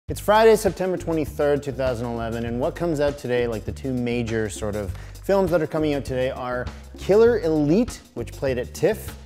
It's Friday, September 23rd, 2011, and what comes out today, like the two major sort of films that are coming out today, are Killer Elite, which played at TIFF,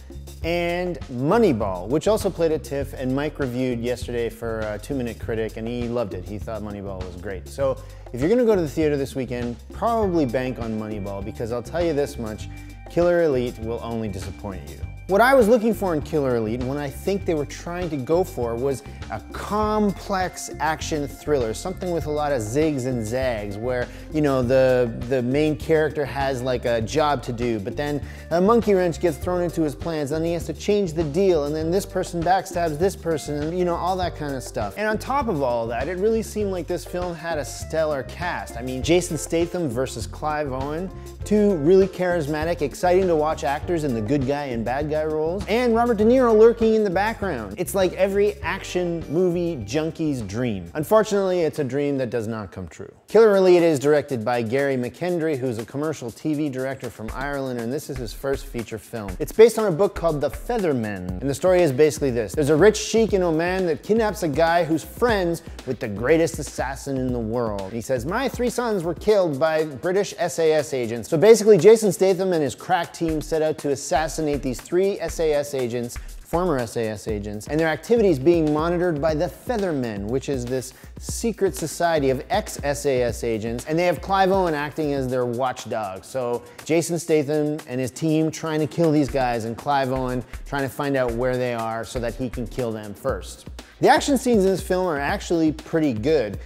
and Moneyball, which also played at TIFF, and Mike reviewed yesterday for a 2-Minute Critic, and he loved it. He thought Moneyball was great. So if you're gonna go to the theater this weekend, probably bank on Moneyball, because I'll tell you this much, Killer Elite will only disappoint you. What I was looking for in Killer Elite, and what I think they were trying to go for, was a complex action thriller, something with a lot of zigs and zags, where, you know, the main character has like a job to do, but then a monkey wrench gets thrown into his plans, then he has to change the deal, and then this person backstabs this person, and you know, all that kind of stuff. And on top of all that, it really seemed like this film had a stellar cast. I mean, Jason Statham versus Clive Owen, two really charismatic, exciting to watch actors in the good guy and bad guy roles, and Robert DeNiro lurking in the background. It's like every action movie junkie's dream. Unfortunately, it's a dream that does not come true. Killer Elite is directed by Gary McKendry, who's a commercial TV director from Ireland, and this is his first feature film. It's based on a book called The Feathermen, and the story is basically this. There's a rich sheik in Oman that kidnaps a guy who's friends with the greatest assassin in the world. He says, "My 3 sons were killed by British SAS agents." So basically, Jason Statham and his crack team set out to assassinate these 3 SAS agents, former SAS agents, and their activities being monitored by the Feathermen, which is this secret society of ex-SAS agents, and they have Clive Owen acting as their watchdog. So Jason Statham and his team trying to kill these guys, and Clive Owen trying to find out where they are so that he can kill them first. The action scenes in this film are actually pretty good.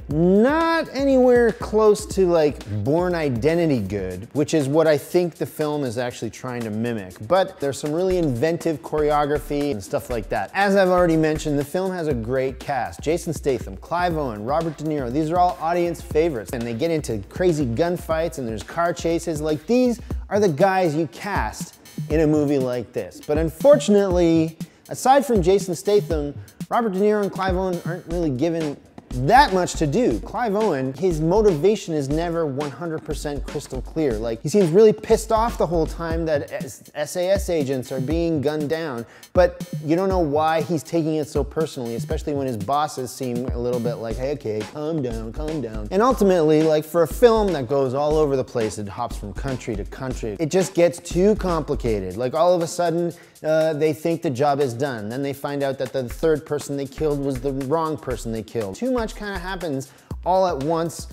Not anywhere close to like Bourne Identity good, which is what I think the film is actually trying to mimic. But there's some really inventive choreography and stuff like that. As I've already mentioned, the film has a great cast. Jason Statham, Clive Owen, Robert DeNiro, these are all audience favorites. And they get into crazy gunfights and there's car chases. Like, these are the guys you cast in a movie like this. But unfortunately, aside from Jason Statham, Robert De Niro and Clive Owen aren't really given that much to do. Clive Owen, his motivation is never 100% crystal clear. Like, he seems really pissed off the whole time that SAS agents are being gunned down, but you don't know why he's taking it so personally, especially when his bosses seem a little bit like, hey, okay, calm down, calm down. And ultimately, like, for a film that goes all over the place, it hops from country to country, it just gets too complicated. Like, all of a sudden, they think the job is done. Then they find out that the 3rd person they killed was the wrong person they killed. Too much kind of happens all at once,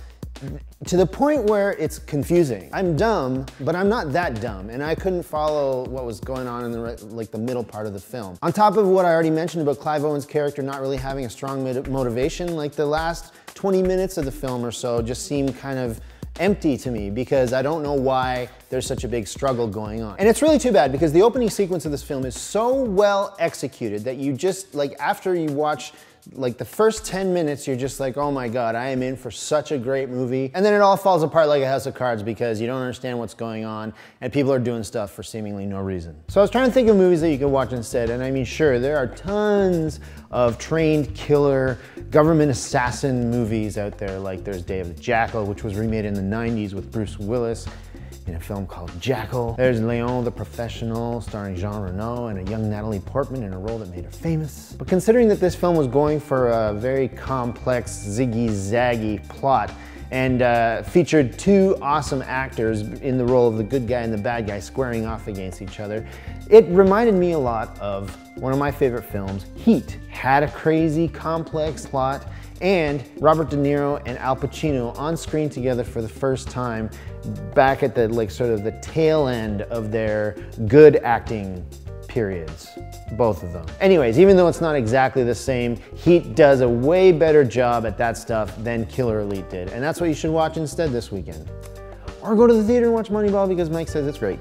to the point where it's confusing. I'm dumb, but I'm not that dumb, and I couldn't follow what was going on in the middle part of the film. On top of what I already mentioned about Clive Owen's character not really having a strong motivation, like the last 20 minutes of the film or so just seem kind of empty to me, because I don't know why there's such a big struggle going on. And it's really too bad, because the opening sequence of this film is so well executed that you just, like, after you watch like the first 10 minutes, you're just like, oh my God, I am in for such a great movie. And then it all falls apart like a house of cards, because you don't understand what's going on and people are doing stuff for seemingly no reason. So I was trying to think of movies that you could watch instead, and I mean, sure, there are tons of trained killer, government assassin movies out there. Like, there's Day of the Jackal, which was remade in the 90s with Bruce Willis in a film called Jackal. There's Léon the Professional, starring Jean Reno and a young Natalie Portman in a role that made her famous. But considering that this film was going for a very complex, ziggy-zaggy plot, and featured 2 awesome actors in the role of the good guy and the bad guy squaring off against each other, it reminded me a lot of one of my favorite films, Heat. Had a crazy, complex plot, and Robert De Niro and Al Pacino on screen together for the first time, back at the, like, sort of the tail end of their good acting periods, both of them. Anyways, even though it's not exactly the same, Heat does a way better job at that stuff than Killer Elite did, and that's what you should watch instead this weekend. Or go to the theater and watch Moneyball, because Mike says it's great.